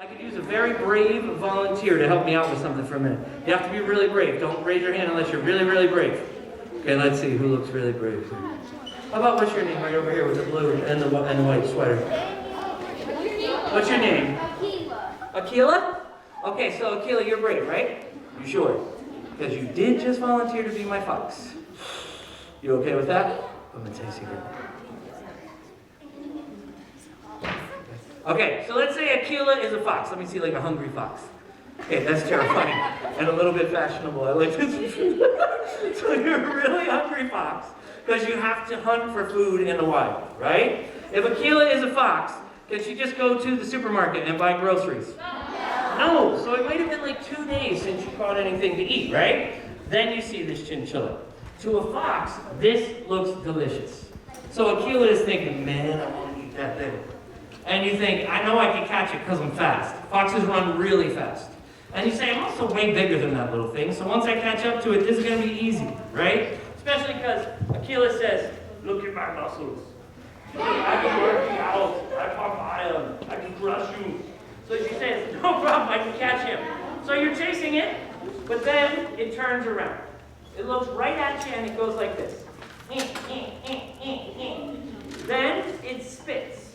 I could use a very brave volunteer to help me out with something for a minute. You have to be really brave. Don't raise your hand unless you're really, really brave. Okay, let's see who looks really brave. How about what's your name right over here with the blue and the white sweater? What's your name? Akila. Akila? Okay, so Akila, you're brave, right? You sure? Because you did just volunteer to be my fox. You okay with that? I'm gonna tell you a secret. Okay, so let's say Akila is a fox. Let me see, like a hungry fox. Okay, that's terrifying and a little bit fashionable. I like this. So you're a really hungry fox because you have to hunt for food in the wild, right? If Akila is a fox, can she just go to the supermarket and buy groceries? No, so it might have been like 2 days since you caught anything to eat, right? Then you see this chinchilla. To a fox, this looks delicious. So Akila is thinking, man, I want to eat that thing. And you think, I know I can catch it because I'm fast. Foxes run really fast. And you say, I'm also way bigger than that little thing, so once I catch up to it, this is going to be easy, right? Especially because Akila says, look at my muscles. I can work you out. I pump iron. I can crush you. So she says, no problem, I can catch him. So you're chasing it, but then it turns around. It looks right at you and it goes like this. Then it spits.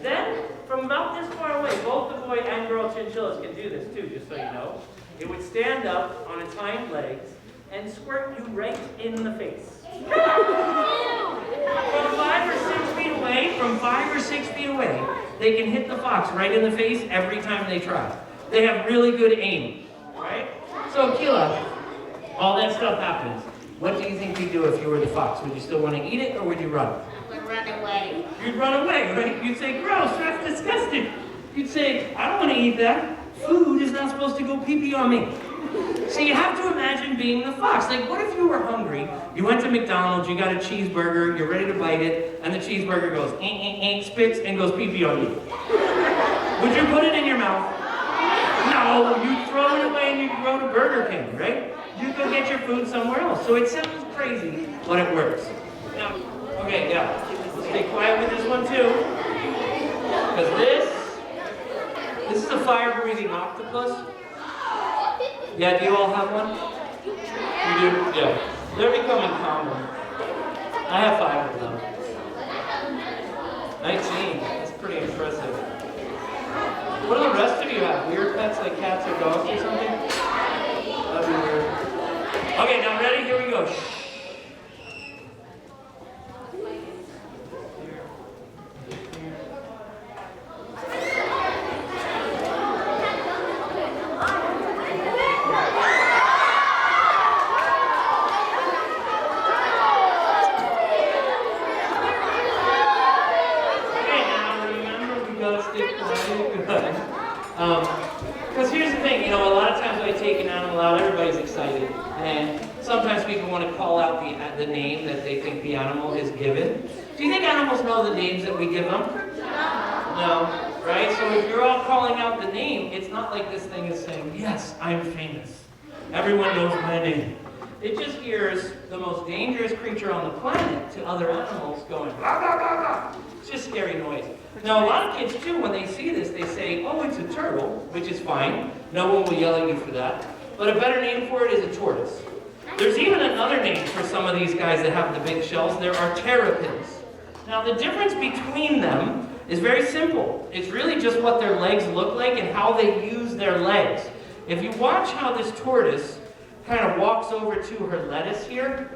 Then, from about this far away, both the boy and girl chinchillas can do this too, just so you know. It would stand up on its hind legs and squirt you right in the face. From 5 or 6 feet away, they can hit the fox right in the face every time they try. They have really good aim, right? So Akila, all that stuff happens. What do you think you'd do if you were the fox? Would you still want to eat it, or would you run? I would run away. You'd run away, right? You'd say, gross, that's disgusting. You'd say, I don't want to eat that. Food is not supposed to go pee-pee on me. So you have to imagine being the fox. Like, what if you were hungry, you went to McDonald's, you got a cheeseburger, you're ready to bite it, and the cheeseburger goes, spits, and goes pee-pee on you. Would you put it in your mouth? No, you'd throw it away and you'd go to Burger King, right? You go get your food somewhere else. So it sounds crazy, but it works. Now, okay, yeah. Stay quiet with this one too. Because this is a fire-breathing octopus. Yeah, do you all have one? You do? Yeah. They're becoming common. I have 5 of them. 19. That's pretty impressive. What do the rest of you have? Weird pets like cats or dogs or something? That'd be weird. Okay, now ready? Here we go. Shh. Because here's the thing, a lot of times when I take an animal out, everybody's excited. And sometimes people want to call out the name that they think the animal is given. Do you think animals know the names that we give them? No, right? So if you're all calling out the name, it's not like this thing is saying, yes, I'm famous. Everyone knows my name. It just hears the most dangerous creature on the planet to other animals going, blah, blah, blah, blah. It's just scary noise. Now, a lot of kids, too, when they see this, they say, oh, it's a turtle, which is fine. No one will yell at you for that. But a better name for it is a tortoise. There's even another name for some of these guys that have the big shells. There are terrapins. Now, the difference between them is very simple. It's really just what their legs look like and how they use their legs. If you watch how this tortoise kind of walks over to her lettuce here,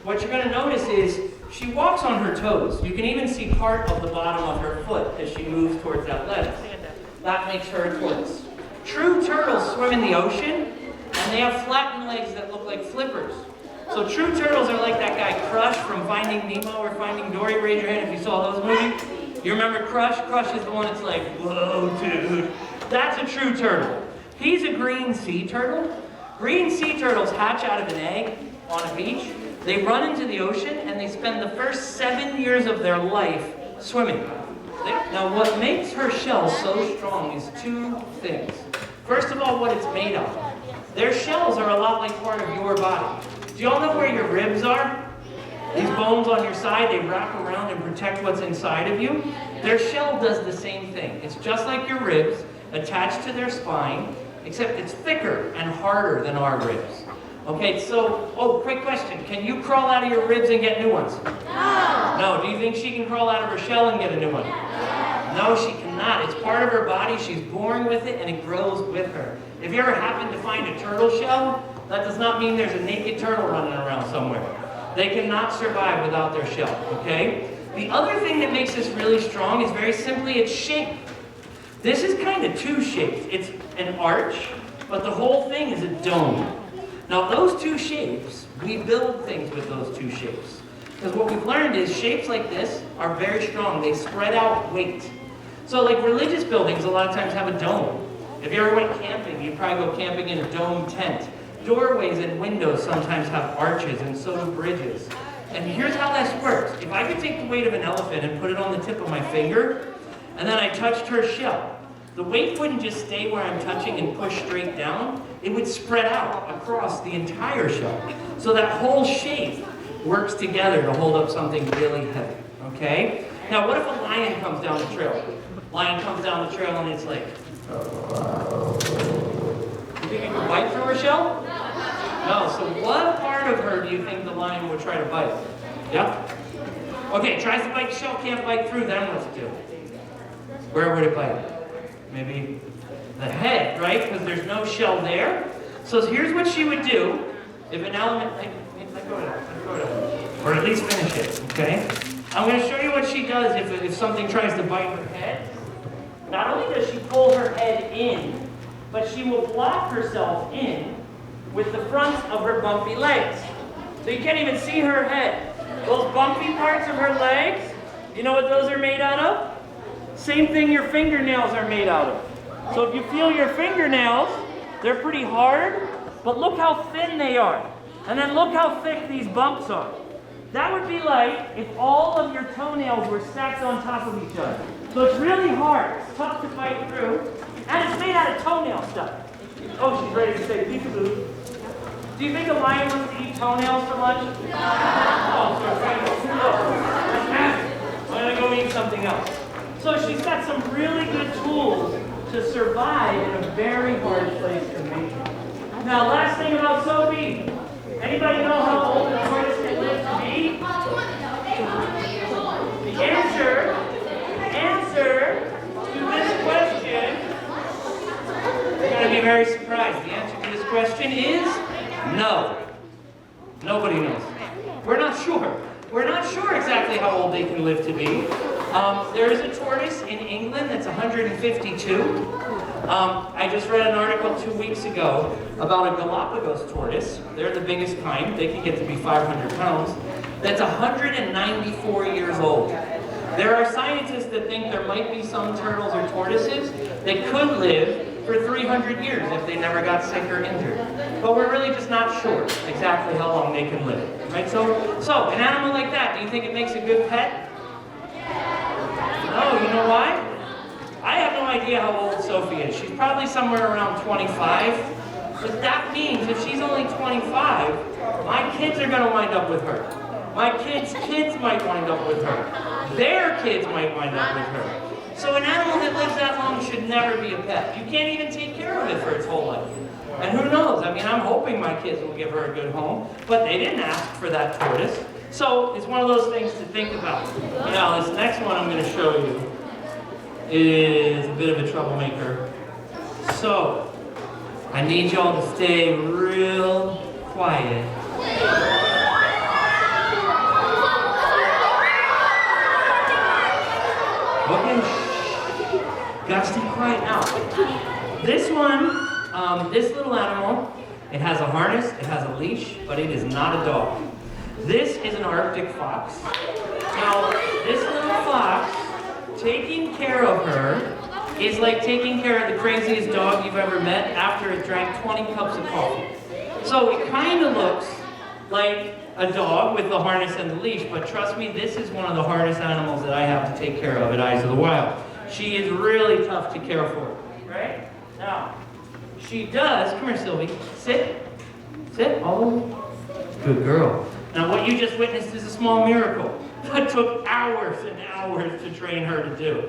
what you're going to notice is she walks on her toes. You can even see part of the bottom of her foot as she moves towards that lettuce. That makes her a tortoise. True turtles swim in the ocean, and they have flattened legs that look like flippers. So true turtles are like that guy Crush from Finding Nemo or Finding Dory. Raise your hand if you saw those movies. You remember Crush? Crush is the one that's like, whoa, dude. That's a true turtle. He's a green sea turtle. Green sea turtles hatch out of an egg on a beach. They run into the ocean and they spend the first 7 years of their life swimming. Now what makes her shell so strong is 2 things. First of all, what it's made of. Their shells are a lot like part of your body. Do you all know where your ribs are? These bones on your side, they wrap around and protect what's inside of you. Their shell does the same thing. It's just like your ribs, attached to their spine, except it's thicker and harder than our ribs. Okay, so, quick question. Can you crawl out of your ribs and get new ones? No. No, do you think she can crawl out of her shell and get a new one? No, she cannot. It's part of her body. She's born with it and it grows with her. If you ever happen to find a turtle shell, that does not mean there's a naked turtle running around somewhere. They cannot survive without their shell, okay? The other thing that makes this really strong is very simply its shape. This is kind of two shapes. It's an arch, but the whole thing is a dome. Now those two shapes, we build things with those two shapes. Because what we've learned is shapes like this are very strong. They spread out weight. So like religious buildings a lot of times have a dome. If you ever went camping, you probably go camping in a dome tent. Doorways and windows sometimes have arches, and so do bridges. And here's how this works. If I could take the weight of an elephant and put it on the tip of my finger, and then I touched her shell, the weight wouldn't just stay where I'm touching and push straight down. It would spread out across the entire shell. So that whole shape works together to hold up something really heavy, okay? Now, what if a lion comes down the trail? Lion comes down the trail and it's like, you think it could bite through her shell? No, so what part of her do you think the lion would try to bite? Yeah? Okay, tries to bite the shell, can't bite through, then what's it do? Where would it bite? Maybe the head, right? Because there's no shell there. So here's what she would do if an element, let go of it, or at least finish it, okay? I'm going to show you what she does if something tries to bite her head. Not only does she pull her head in, but she will block herself in with the fronts of her bumpy legs. So you can't even see her head. Those bumpy parts of her legs, you know what those are made out of? Same thing your fingernails are made out of. So if you feel your fingernails, they're pretty hard, but look how thin they are. And then look how thick these bumps are. That would be like if all of your toenails were stacked on top of each other. So it's really hard. It's tough to fight through. And it's made out of toenail stuff. Oh, she's ready to say peekaboo. Do you think a lion wants to eat toenails for lunch? Oh, I'm going to go eat something else. So she's got some really good tools to survive in a very hard place to make it. Now, last thing about Sophie. Anybody know how old a tortoise can live to be? The answer to this question, you're going to be very surprised. The answer to this question is no. Nobody knows. We're not sure. We're not sure exactly how old they can live to be. There is a tortoise in England that's 152. I just read an article 2 weeks ago about a Galapagos tortoise. They're the biggest kind. They can get to be 500 pounds. That's 194 years old. There are scientists that think there might be some turtles or tortoises that could live for 300 years if they never got sick or injured. But we're really just not sure exactly how long they can live. Right? So an animal like that, do you think it makes a good pet? No, you know why? I have no idea how old Sophie is. She's probably somewhere around 25. But that means if she's only 25, my kids are going to wind up with her. My kids' kids might wind up with her. Their kids might wind up with her. So an animal that lives that long should never be a pet. You can't even take care of it for its whole life. And who knows? I mean, I'm hoping my kids will give her a good home, but they didn't ask for that tortoise. So it's one of those things to think about. Now, this next one I'm going to show you is a bit of a troublemaker. So, I need y'all to stay real quiet. Okay, gotta stay quiet now. This one, this little animal, it has a harness, it has a leash, but it is not a dog. This is an Arctic fox. Now, this little fox, taking care of her is like taking care of the craziest dog you've ever met after it drank 20 cups of coffee. So it kind of looks like a dog with the harness and the leash, but trust me, this is one of the hardest animals that I have to take care of at Eyes of the Wild. She is really tough to care for, right? Now, she does, come here Sylvie, sit, all the way. Good girl. Now what you just witnessed is a small miracle, but took hours and hours to train her to do.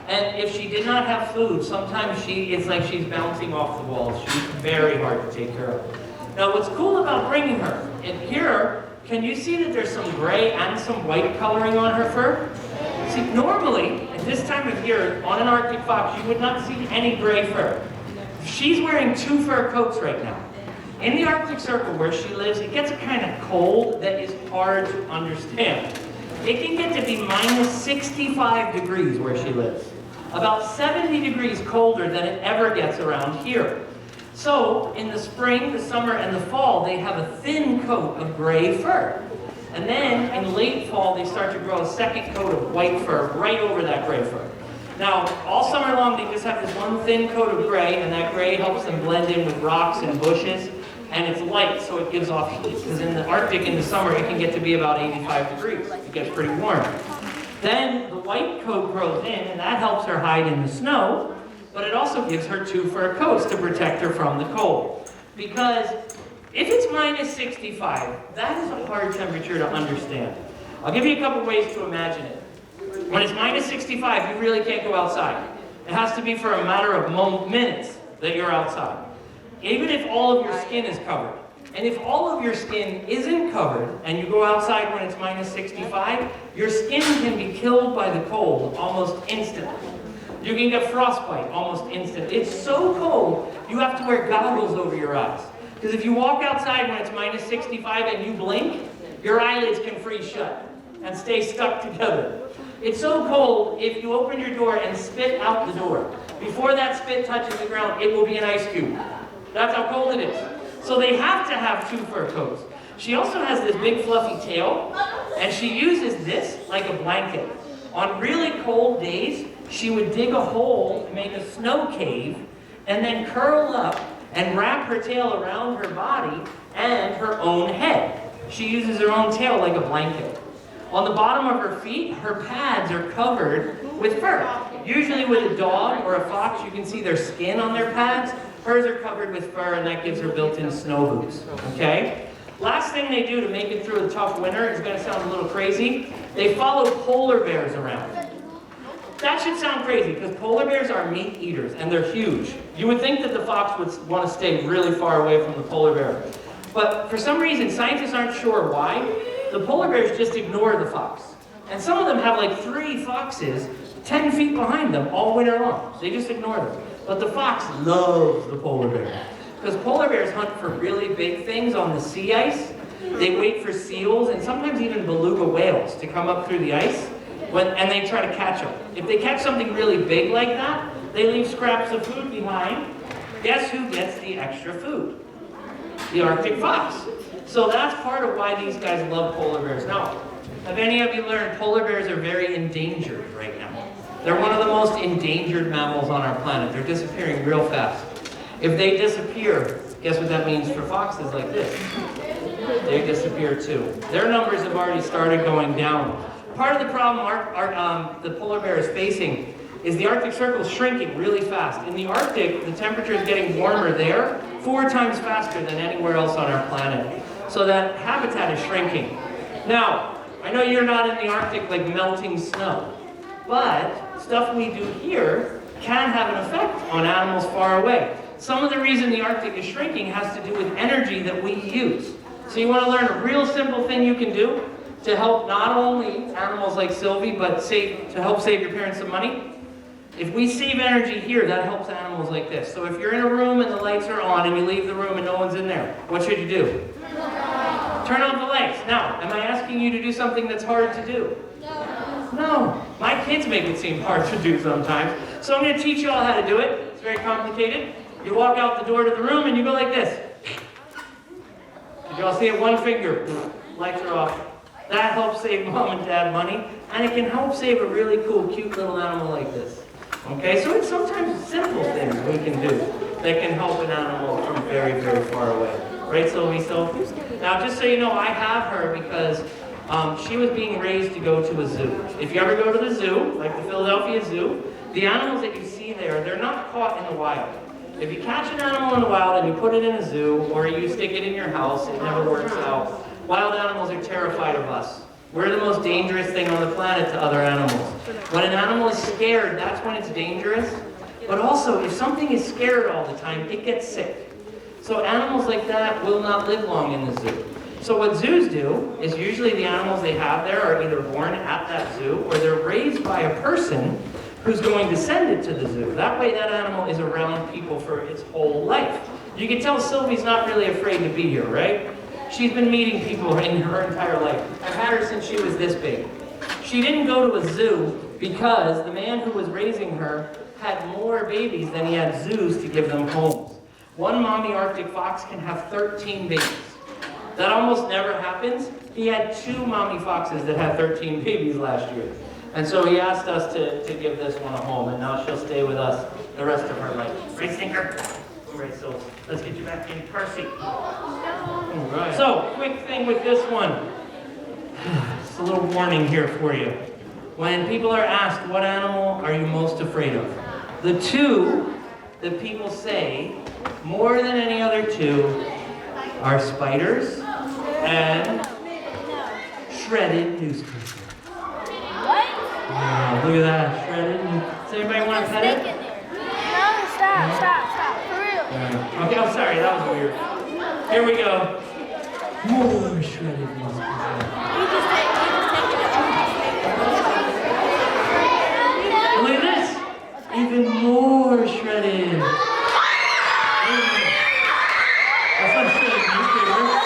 And if she did not have food, sometimes it's like she's bouncing off the walls. She's very hard to take care of. Now what's cool about bringing her, in here, can you see that there's some gray and some white coloring on her fur? See, normally, at this time of year, on an Arctic fox, you would not see any gray fur. She's wearing 2 fur coats right now. In the Arctic Circle where she lives, it gets kind of cold that is hard to understand. It can get to be minus 65 degrees where she lives. About 70 degrees colder than it ever gets around here. So, in the spring, the summer, and the fall, they have a thin coat of gray fur. And then, in late fall, they start to grow a second coat of white fur right over that gray fur. Now, all summer long, they just have this one thin coat of gray, and that gray helps them blend in with rocks and bushes. And it's light, so it gives off heat. Because in the Arctic, in the summer, it can get to be about 85 degrees. It gets pretty warm. Then the white coat grows in, and that helps her hide in the snow, but it also gives her 2 fur coats to protect her from the cold. Because if it's minus 65, that is a hard temperature to understand. I'll give you a couple ways to imagine it. When it's minus 65, you really can't go outside. It has to be for a matter of minutes that you're outside. Even if all of your skin is covered. And if all of your skin isn't covered, and you go outside when it's minus 65, your skin can be killed by the cold almost instantly. You can get frostbite almost instantly. It's so cold, you have to wear goggles over your eyes. Because if you walk outside when it's minus 65 and you blink, your eyelids can freeze shut and stay stuck together. It's so cold, if you open your door and spit out the door, before that spit touches the ground, it will be an ice cube. That's how cold it is. So they have to have 2 fur coats. She also has this big fluffy tail, and she uses this like a blanket. On really cold days, she would dig a hole to make a snow cave, and then curl up and wrap her tail around her body and her own head. She uses her own tail like a blanket. On the bottom of her feet, her pads are covered with fur. Usually with a dog or a fox, you can see their skin on their pads. Hers are covered with fur, and that gives her built-in snow boots, okay? Last thing they do to make it through a tough winter, is going to sound a little crazy, they follow polar bears around. That should sound crazy, because polar bears are meat eaters, and they're huge. You would think that the fox would want to stay really far away from the polar bear. But for some reason, scientists aren't sure why, the polar bears just ignore the fox. And some of them have like 3 foxes 10 feet behind them all winter long. They just ignore them. But the fox loves the polar bear. Because polar bears hunt for really big things on the sea ice. They wait for seals and sometimes even beluga whales to come up through the ice, and they try to catch them. If they catch something really big like that, they leave scraps of food behind. Guess who gets the extra food? The Arctic fox. So that's part of why these guys love polar bears. Now, have any of you learned polar bears are very endangered right now? They're one of the most endangered mammals on our planet. They're disappearing real fast. If they disappear, guess what that means for foxes like this? They disappear too. Their numbers have already started going down. Part of the problem the polar bear is facing is the Arctic Circle is shrinking really fast. In the Arctic, the temperature is getting warmer there 4 times faster than anywhere else on our planet. So that habitat is shrinking. Now, I know you're not in the Arctic like melting snow, but stuff we do here can have an effect on animals far away. Some of the reason the Arctic is shrinking has to do with energy that we use. So you want to learn a real simple thing you can do to help not only animals like Sylvie, but to help save your parents some money? If we save energy here, that helps animals like this. So if you're in a room and the lights are on and you leave the room and no one's in there, what should you do? Turn off the lights. Now, am I asking you to do something that's hard to do? No. My kids make it seem hard to do sometimes. So I'm going to teach you all how to do it. It's very complicated. You walk out the door to the room and you go like this. Did you all see it? One finger. Lights are off. That helps save mom and dad money. And it can help save a really cool, cute little animal like this. Okay, so it's sometimes simple things we can do that can help an animal from very, very far away. Right, Sylvie? So, now just so you know, I have her because she was being raised to go to a zoo. If you ever go to the zoo, like the Philadelphia Zoo, the animals that you see there, they're not caught in the wild. If you catch an animal in the wild and you put it in a zoo, or you stick it in your house, it never works out. Wild animals are terrified of us. We're the most dangerous thing on the planet to other animals. When an animal is scared, that's when it's dangerous. But also, if something is scared all the time, it gets sick. So animals like that will not live long in the zoo. So what zoos do is usually the animals they have there are either born at that zoo or they're raised by a person who's going to send it to the zoo. That way that animal is around people for its whole life. You can tell Sylvie's not really afraid to be here, right? She's been meeting people in her entire life. I've had her since she was this big. She didn't go to a zoo because the man who was raising her had more babies than he had zoos to give them homes. One mommy Arctic fox can have 13 babies. That almost never happens. He had 2 mommy foxes that had 13 babies last year. And so he asked us to give this one a home, and now she'll stay with us the rest of her life. Right, Stinker? All right, so let's get you back in car seat. All right. So, quick thing with this one. It's a little warning here for you. When people are asked, what animal are you most afraid of? The 2 that people say more than any other 2 are spiders and shredded newspaper. What? Wow, look at that, shredded. Does anybody want to pet it? No, stop, for real. Yeah. Okay, I'm sorry, that was weird. Here we go. More shredded newspaper. Look at this, even more shredded. That's not shredded newspaper.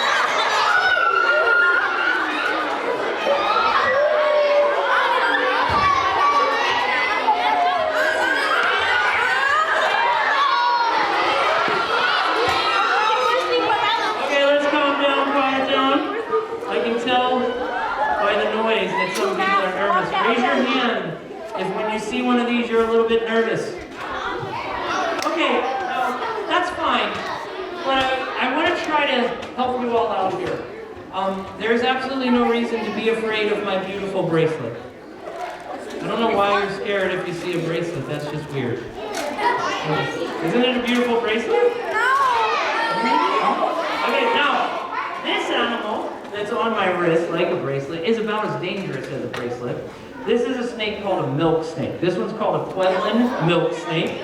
Raise your hand if when you see one of these you're a little bit nervous. Okay, that's fine. But I want to try to help you all out here. There's absolutely no reason to be afraid of my beautiful bracelet. I don't know why you're scared if you see a bracelet. That's just weird. Isn't it a beautiful bracelet? No! Okay, now, this animal that's on my wrist, like a bracelet, is about as dangerous as a bracelet. This is a snake called a milk snake. This one's called a Pueblan milk snake.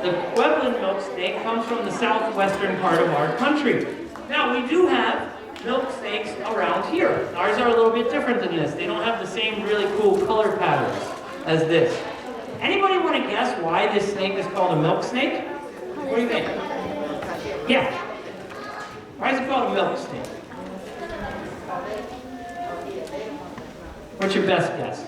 The Pueblan milk snake comes from the southwestern part of our country. Now, we do have milk snakes around here. Ours are a little bit different than this. They don't have the same really cool color patterns as this. Anybody want to guess why this snake is called a milk snake? What do you think? Yeah. Why is it called a milk snake? What's your best guess?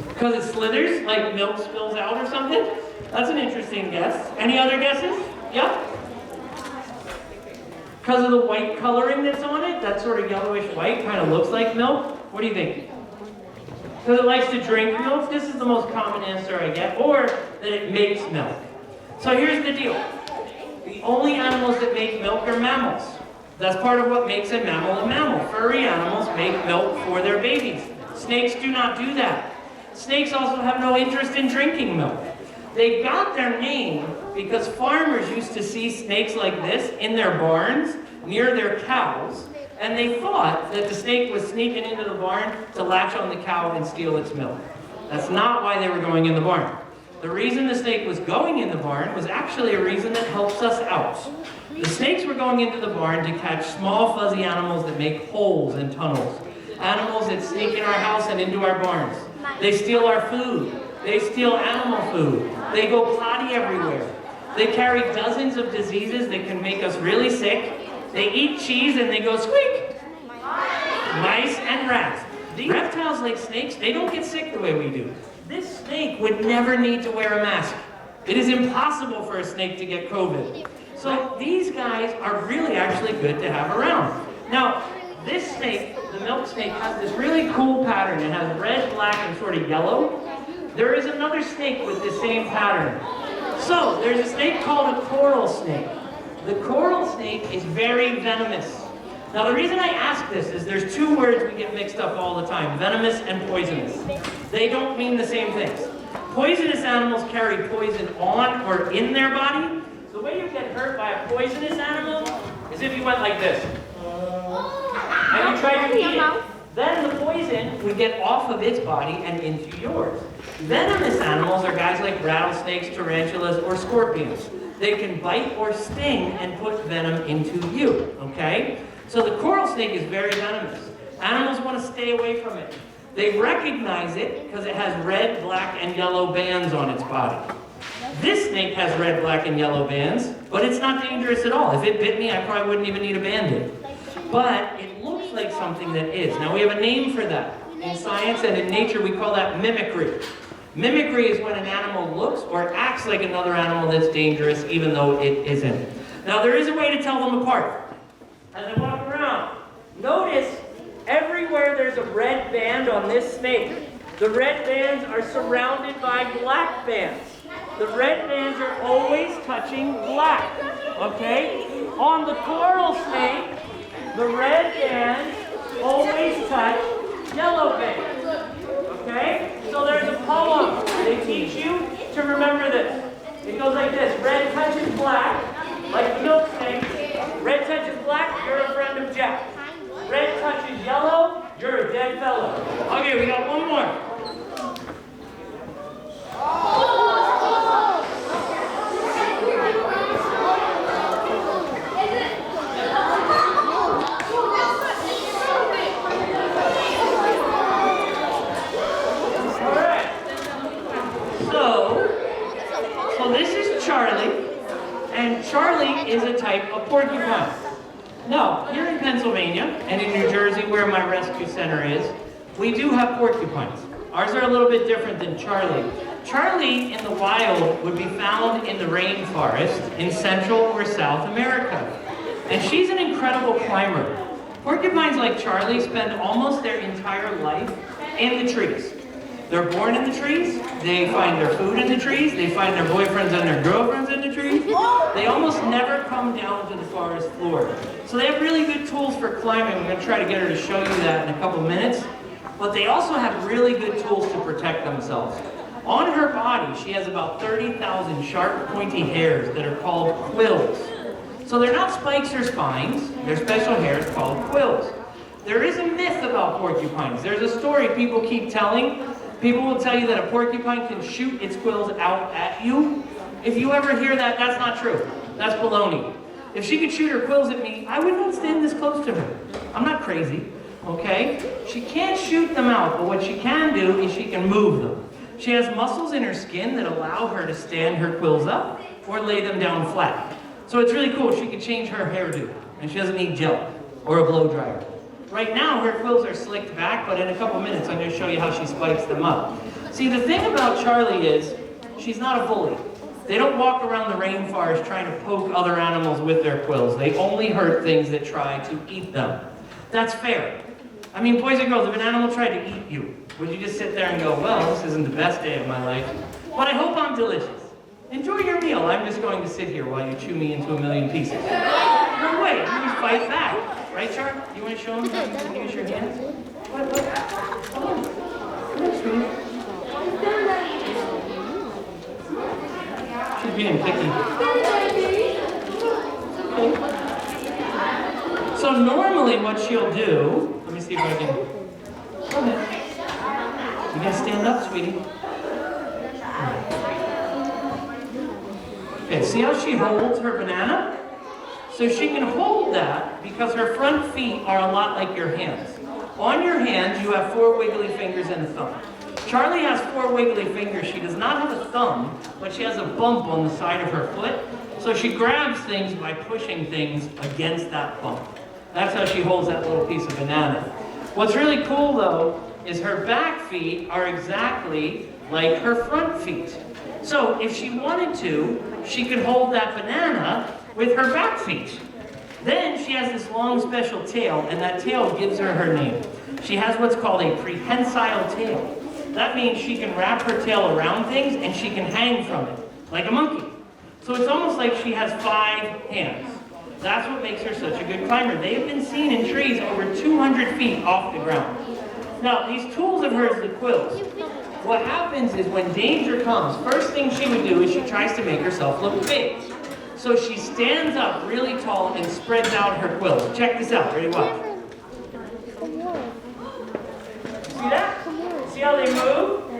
Because it slithers, like milk spills out or something? That's an interesting guess. Any other guesses? Yeah? Because of the white coloring that's on it, that sort of yellowish white kind of looks like milk? What do you think? Because it likes to drink milk? This is the most common answer I get. Or that it makes milk. So here's the deal. The only animals that make milk are mammals. That's part of what makes a mammal a mammal. Furry animals make milk for their babies. Snakes do not do that. Snakes also have no interest in drinking milk. They got their name because farmers used to see snakes like this in their barns near their cows, and they thought that the snake was sneaking into the barn to latch on the cow and steal its milk. That's not why they were going in the barn. The reason the snake was going in the barn was actually a reason that helps us out. The snakes were going into the barn to catch small fuzzy animals that make holes in tunnels. Animals that sneak in our house and into our barns. They steal our food. They steal animal food. They go potty everywhere. They carry dozens of diseases that can make us really sick. They eat cheese and they go squeak. Mice and rats. These reptiles like snakes, they don't get sick the way we do. This snake would never need to wear a mask. It is impossible for a snake to get COVID. So these guys are really actually good to have around. Now, this snake, the milk snake, has this really cool pattern. It has red, black, and sort of yellow. There is another snake with the same pattern. So, there's a snake called a coral snake. The coral snake is very venomous. Now, the reason I ask this is there's 2 words we get mixed up all the time, venomous and poisonous. They don't mean the same things. Poisonous animals carry poison on or in their body. The way you get hurt by a poisonous animal as if you went like this. And you tried to eat it. Then the poison would get off of its body and into yours. Venomous animals are guys like rattlesnakes, tarantulas, or scorpions. They can bite or sting and put venom into you, okay? So the coral snake is very venomous. Animals want to stay away from it. They recognize it because it has red, black, and yellow bands on its body. This snake has red, black, and yellow bands, but it's not dangerous at all. If it bit me, I probably wouldn't even need a Band-Aid. But it looks like something that is. Now we have a name for that. In science and in nature, we call that mimicry. Mimicry is when an animal looks or acts like another animal that's dangerous, even though it isn't. Now there is a way to tell them apart. As I walk around, notice everywhere there's a red band on this snake. The red bands are surrounded by black bands. The red bands are always touching black, okay? On the coral snake, the red bands always touch yellow bands, okay? So there's a poem they teach you to remember this. It goes like this: red touches black, like the milk snake. Red touches black, you're a friend of Jack. Red touches yellow, you're a dead fellow. Okay, we got one more. So this is Charlie, and Charlie is a type of porcupine. Now, here in Pennsylvania and in New Jersey, where my rescue center is, we do have porcupines. Ours are a little bit different than Charlie. Charlie in the wild would be found in the rainforest in Central or South America. And she's an incredible climber. Porcupines like Charlie spend almost their entire life in the trees. They're born in the trees, they find their food in the trees, they find their boyfriends and their girlfriends in the trees. They almost never come down to the forest floor. So they have really good tools for climbing. I'm going to try to get her to show you that in a couple minutes. But they also have really good tools to protect themselves. On her body, she has about 30,000 sharp, pointy hairs that are called quills. So they're not spikes or spines, they're special hairs called quills. There is a myth about porcupines. There's a story people keep telling. People will tell you that a porcupine can shoot its quills out at you. If you ever hear that, that's not true. That's baloney. If she could shoot her quills at me, I would not stand this close to her. I'm not crazy, okay? She can't shoot them out, but what she can do is she can move them. She has muscles in her skin that allow her to stand her quills up or lay them down flat. So it's really cool. She can change her hairdo, and she doesn't need gel or a blow dryer. Right now, her quills are slicked back, but in a couple minutes, I'm going to show you how she spikes them up. See, the thing about Charlie is, she's not a bully. They don't walk around the rainforest trying to poke other animals with their quills. They only hurt things that try to eat them. That's fair. I mean, boys and girls, if an animal tried to eat you, would you just sit there and go, well, this isn't the best day of my life, but I hope I'm delicious. Enjoy your meal. I'm just going to sit here while you chew me into a million pieces. No way, you just fight back. Right, Char? You want to show them how you can use your hands? What? Come on. Come on, sweetie. She's being picky. Okay. So normally what she'll do, let me see if I can, go ahead. You gotta stand up, sweetie. Okay, see how she holds her banana? So she can hold that because her front feet are a lot like your hands. On your hands, you have 4 wiggly fingers and a thumb. Charlie has 4 wiggly fingers. She does not have a thumb, but she has a bump on the side of her foot. So she grabs things by pushing things against that bump. That's how she holds that little piece of banana. What's really cool, though, is her back feet are exactly like her front feet. So if she wanted to, she could hold that banana with her back feet. Then she has this long special tail, and that tail gives her her name. She has what's called a prehensile tail. That means she can wrap her tail around things and she can hang from it, like a monkey. So it's almost like she has 5 hands. That's what makes her such a good climber. They have been seen in trees over 200 feet off the ground. Now, these tools of hers, the quills, what happens is when danger comes, first thing she would do is she tries to make herself look big. So she stands up really tall and spreads out her quills. Check this out. Ready? Watch. See that? See how they move?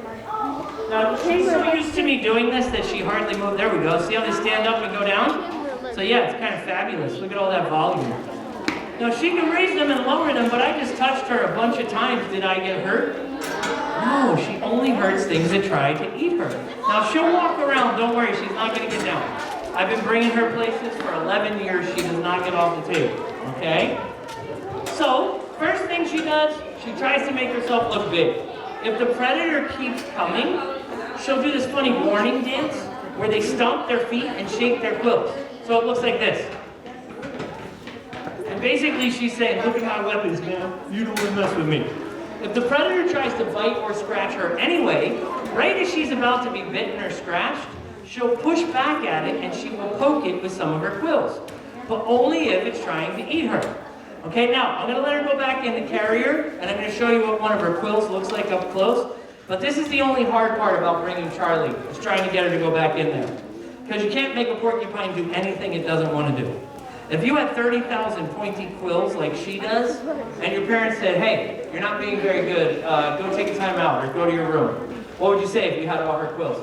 Now, she's so used to me doing this that she hardly moves. There we go. See how they stand up and go down? So yeah, it's kind of fabulous. Look at all that volume. Now, she can raise them and lower them, but I just touched her a bunch of times. Did I get hurt? No, she only hurts things that try to eat her. Now, she'll walk around. Don't worry, she's not going to get down. I've been bringing her places for 11 years. She does not get off the table, okay? So, first thing she does, she tries to make herself look big. If the predator keeps coming, she'll do this funny warning dance where they stomp their feet and shake their quills. So it looks like this. And basically she's saying, look at my weapons, man. You don't want to mess with me. If the predator tries to bite or scratch her anyway, right as she's about to be bitten or scratched, she'll push back at it and she will poke it with some of her quills. But only if it's trying to eat her. Okay, now, I'm going to let her go back in the carrier, and I'm going to show you what one of her quills looks like up close. But this is the only hard part about bringing Charlie, is trying to get her to go back in there. Because you can't make a porcupine do anything it doesn't want to do. If you had 30,000 pointy quills like she does, and your parents said, hey, you're not being very good, go take a time out, or go to your room. What would you say if you had all her quills?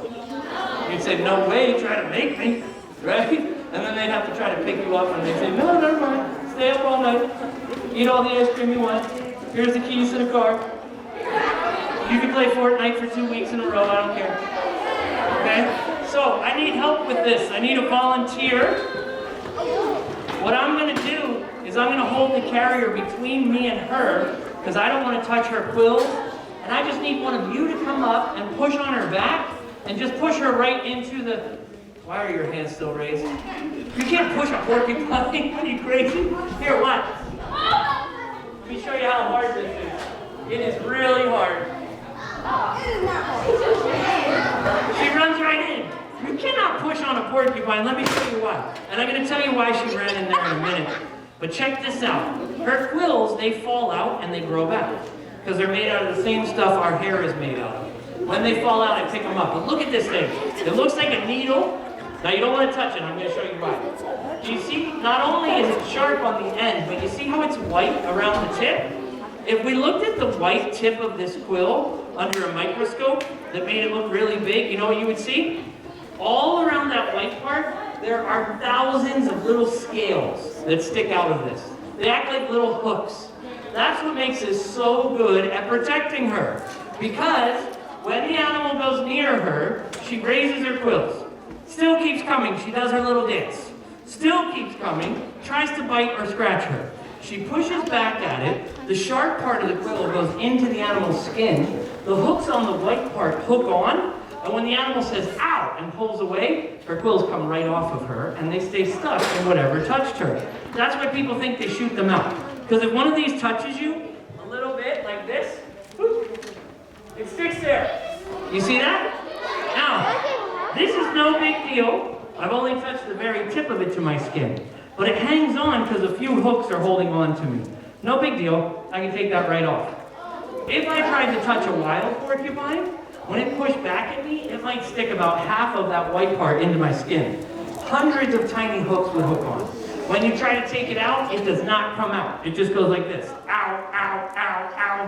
You'd say, no way, try to make me, right? And then they'd have to try to pick you up, and they'd say, no, never mind. Stay up all night, eat all the ice cream you want. Here's the keys to the car. You can play Fortnite for 2 weeks in a row, I don't care. Okay? So, I need help with this. I need a volunteer. What I'm going to do is I'm going to hold the carrier between me and her, because I don't want to touch her quills. And I just need one of you to come up and push on her back, and just push her right into the... Why are your hands still raised? You can't push a porcupine. Are you crazy? Here, watch. Let me show you how hard this is. It is really hard. She runs right in. You cannot push on a porcupine. Let me show you why. And I'm going to tell you why she ran in there in a minute. But check this out. Her quills, they fall out and they grow back. Because they're made out of the same stuff our hair is made out of. When they fall out, I pick them up. But look at this thing. It looks like a needle. Now, you don't want to touch it. I'm going to show you why. Do you see? Not only is it sharp on the end, but you see how it's white around the tip? If we looked at the white tip of this quill under a microscope that made it look really big, you know what you would see? All around that white part, there are thousands of little scales that stick out of this. They act like little hooks. That's what makes this so good at protecting her. Because when the animal goes near her, she raises her quills. Still keeps coming, she does her little dance. Still keeps coming, tries to bite or scratch her. She pushes back at it, the sharp part of the quill goes into the animal's skin, the hooks on the white part hook on, and when the animal says, ow, and pulls away, her quills come right off of her, and they stay stuck in whatever touched her. That's why people think they shoot them out. Because if one of these touches you, a little bit, like this, whoop, it sticks there. You see that? Now, this is no big deal. I've only touched the very tip of it to my skin. But it hangs on because a few hooks are holding on to me. No big deal. I can take that right off. If I tried to touch a wild porcupine, when it pushed back at me, it might stick about half of that white part into my skin. Hundreds of tiny hooks would hook on. When you try to take it out, it does not come out. It just goes like this. Ow, ow, ow, ow.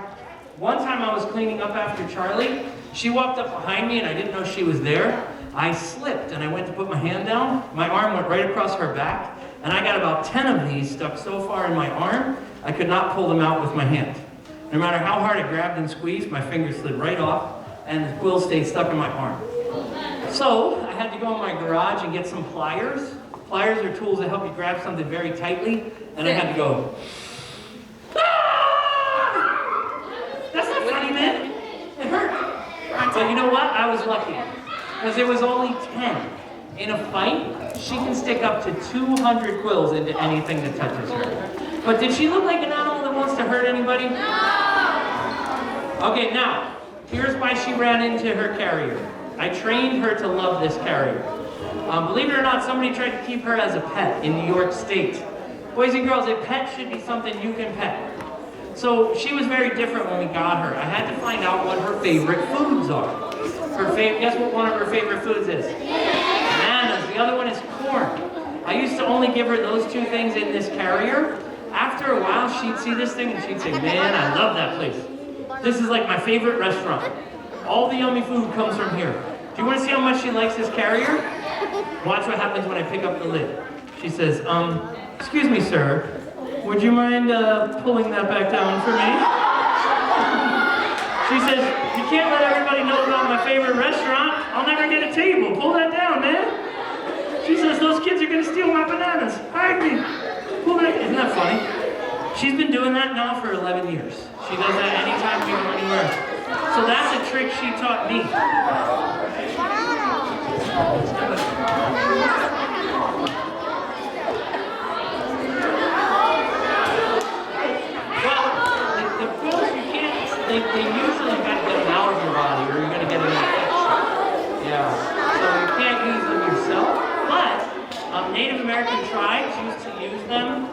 One time I was cleaning up after Charlie. She walked up behind me and I didn't know she was there. I slipped and I went to put my hand down. My arm went right across her back. And I got about 10 of these stuck so far in my arm, I could not pull them out with my hand. No matter how hard I grabbed and squeezed, my fingers slid right off and the quill stayed stuck in my arm. So I had to go in my garage and get some pliers. Pliers are tools that help you grab something very tightly. And I had to go, ah! That's not funny, man. It hurt. But you know what? I was lucky. Because it was only 10. In a fight, she can stick up to 200 quills into anything that touches her. But did she look like an animal that wants to hurt anybody? No! Okay, now, here's why she ran into her carrier. I trained her to love this carrier. Believe it or not, somebody tried to keep her as a pet in New York State. Boys and girls, a pet should be something you can pet. So she was very different when we got her. I had to find out what her favorite foods are. Guess what one of her favorite foods is? Bananas. The other one is corn. I used to only give her those two things in this carrier. After a while, she'd see this thing and she'd say, man, I love that place. This is like my favorite restaurant. All the yummy food comes from here. Do you want to see how much she likes this carrier? Watch what happens when I pick up the lid. She says, excuse me, sir. Would you mind pulling that back down for me? She says, you can't let everybody know about my favorite restaurant. I'll never get a table. Pull that down, man. She says, those kids are going to steal my bananas. Hide me. Pull that. Isn't that funny? She's been doing that now for 11 years. She does that anytime we go anywhere. So that's a trick she taught me. They usually got to get them out of your body or you're going to get an infection. Yeah, so you can't use them yourself. But Native American tribes used to use them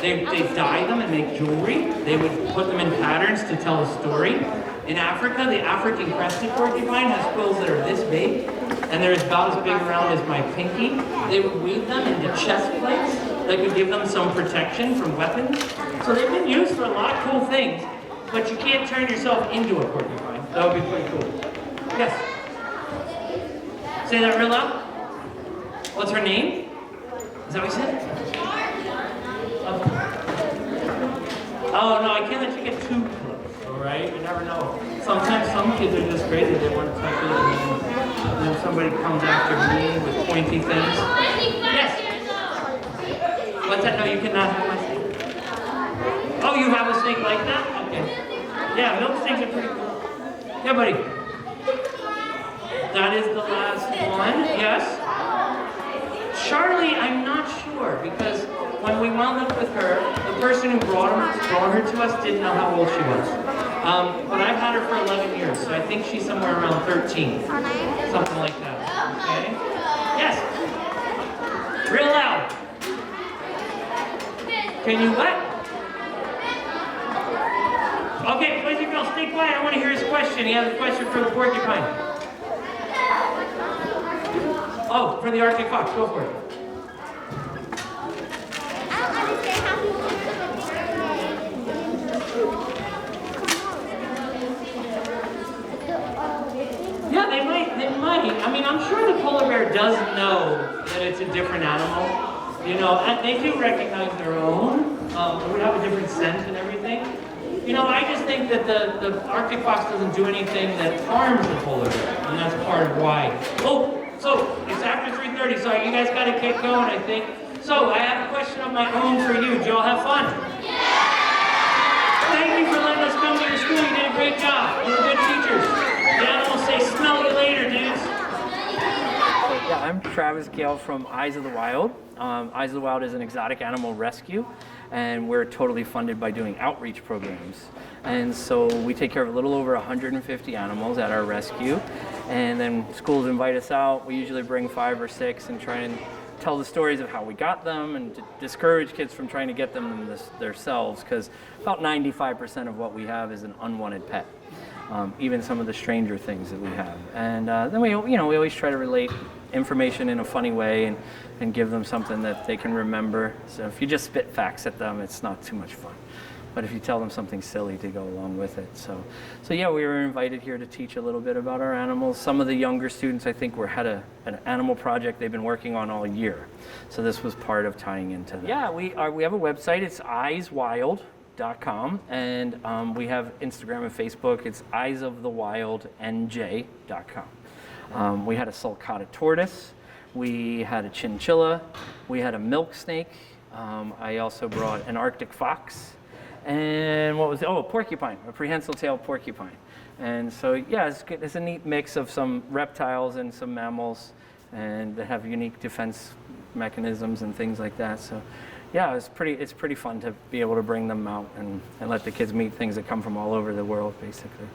they dye them and make jewelry. They would put them in patterns to tell a story. In Africa, the African crested porcupine has quills that are this big and they're about as big around as my pinky. They would weave them into chest plates that could give them some protection from weapons. So they've been used for a lot of cool things. But you can't turn yourself into a porcupine. That would be pretty cool. Yes? Say that real loud. What's her name? Is that what you said? Oh, no, I can't let you get too close, all right? You never know. Sometimes some kids are just crazy. They want to touch it, and then somebody comes after me with pointy things. Yes? What's that? No, you cannot have my snake. Oh, you have a snake like that? Yeah, milk snakes are pretty cool. Yeah, buddy. That is the last one. Yes? Charlie, I'm not sure because when we wound up with her, the person who brought her to us didn't know how old she was. But I've had her for 11 years, so I think she's somewhere around 13. Something like that. Okay? Yes? Real loud. Can you what? Okay, boys and girls, stay quiet. I want to hear his question. He has a question for the porcupine. Oh, for the Arctic fox. Go for it. Yeah, they might. I mean, I'm sure the polar bear does know that it's a different animal. You know, and they do recognize their own. It would have a different scent and everything. You know, I just think that the Arctic fox doesn't do anything that harms the polar bear, and that's part of why. Oh, so it's after 3:30, so you guys got to get going, I think. So I have a question of my own for you. Did you all have fun? Yeah! Thank you for letting us come to your school. You did a great job. You were good teachers. The animals say, smell you later, dudes. Yeah, I'm Travis Gale from Eyes of the Wild. Eyes of the Wild is an exotic animal rescue, and we're totally funded by doing outreach programs. And so we take care of a little over 150 animals at our rescue, and then schools invite us out. We usually bring 5 or 6 and try and tell the stories of how we got them and to discourage kids from trying to get them themselves, because about 95% of what we have is an unwanted pet. Even some of the stranger things that we have. And then we always try to relate information in a funny way and give them something that they can remember. So if you just spit facts at them, it's not too much fun. But if you tell them something silly to go along with it. So yeah, we were invited here to teach a little bit about our animals. Some of the younger students, I think, had an animal project they've been working on all year. So this was part of tying into that. Yeah, we have a website. It's eyeswild.com, and we have Instagram and Facebook. It's eyesofthewildnj.com. We had a sulcata tortoise, we had a chinchilla, we had a milk snake. I also brought an Arctic fox, and a porcupine, a prehensile tailed porcupine. And so yeah, it's a neat mix of some reptiles and some mammals, and they have unique defense mechanisms and things like that. So yeah, it's pretty fun to be able to bring them out and let the kids meet things that come from all over the world, basically.